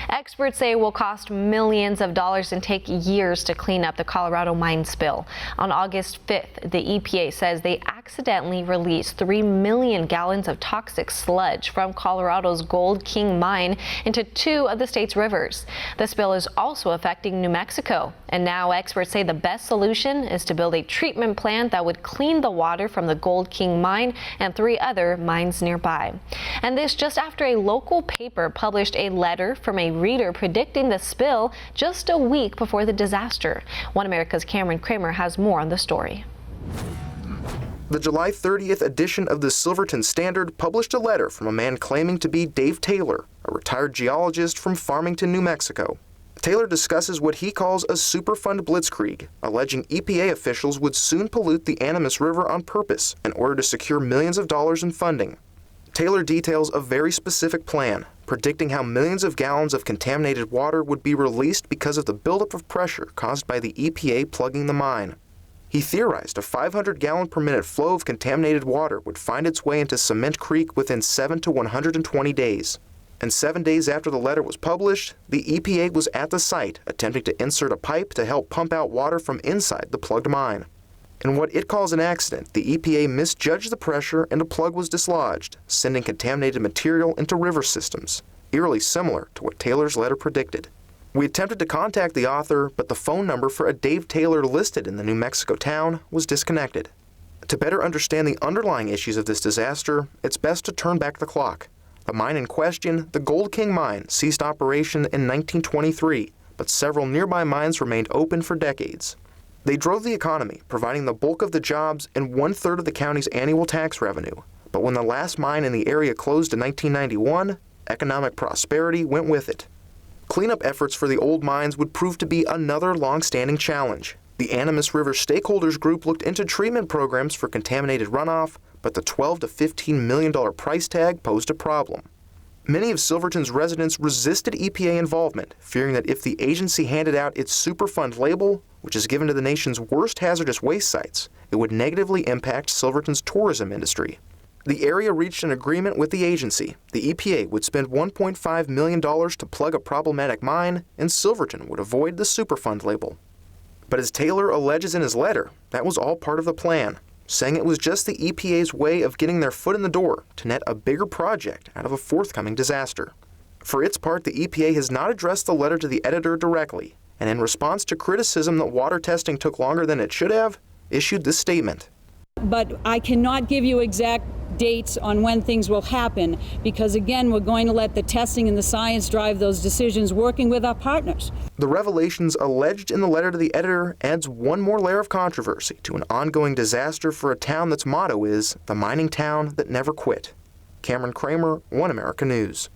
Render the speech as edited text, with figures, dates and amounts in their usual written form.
Experts say it will cost millions of dollars and take years to clean up the Colorado mine spill. On August 5th, the EPA says they accidentally released 3 million gallons of toxic sludge from Colorado's Gold King mine into 2 of the state's rivers. The spill is also affecting New Mexico, and now experts say the best solution is to build a treatment plant that would clean the water from the Gold King mine and 3 other mines nearby. And this just after a local paper published a letter from a reader predicting the spill just a week before the disaster. ONE America's Cramer has more on the story. The July 30th edition of the Silverton Standard published a letter from a man claiming to be Dave Taylor, a retired geologist from Farmington, New Mexico. Taylor discusses what he calls a Superfund blitzkrieg, alleging EPA officials would soon pollute the Animas River on purpose in order to secure millions of dollars in funding. Taylor details a very specific plan, predicting how millions of gallons of contaminated water would be released because of the buildup of pressure caused by the EPA plugging the mine. He theorized a 500-gallon-per-minute flow of contaminated water would find its way into Cement Creek within 7 to 120 days. And 7 days after the letter was published, the EPA was at the site attempting to insert a pipe to help pump out water from inside the plugged mine. In what it calls an accident, the EPA misjudged the pressure and a plug was dislodged, sending contaminated material into river systems, eerily similar to what Taylor's letter predicted. We attempted to contact the author, but the phone number for a Dave Taylor listed in the New Mexico town was disconnected. To better understand the underlying issues of this disaster, it's best to turn back the clock. The mine in question, the Gold King mine, ceased operation in 1923, but several nearby mines remained open for decades. They drove the economy, providing the bulk of the jobs and 1/3 of the county's annual tax revenue. But when the last mine in the area closed in 1991, economic prosperity went with it. Cleanup efforts for the old mines would prove to be another long-standing challenge. The Animas River Stakeholders Group looked into treatment programs for contaminated runoff, but the $12 to $15 million price tag posed a problem. Many of Silverton's residents resisted EPA involvement, fearing that if the agency handed out its Superfund label, which is given to the nation's worst hazardous waste sites, it would negatively impact Silverton's tourism industry. The area reached an agreement with the agency. The EPA would spend $1.5 million to plug a problematic mine, and Silverton would avoid the Superfund label. But as Taylor alleges in his letter, that was all part of the plan, saying it was just the EPA's way of getting their foot in the door to net a bigger project out of a forthcoming disaster. For its part, the EPA has not addressed the letter to the editor directly, and in response to criticism that water testing took longer than it should have, issued this statement. But I cannot give you exact dates on when things will happen because, again, we're going to let the testing and the science drive those decisions, working with our partners. The revelations alleged in the letter to the editor adds one more layer of controversy to an ongoing disaster for a town that's motto is, the mining town that never quit. Cramer, ONE America News.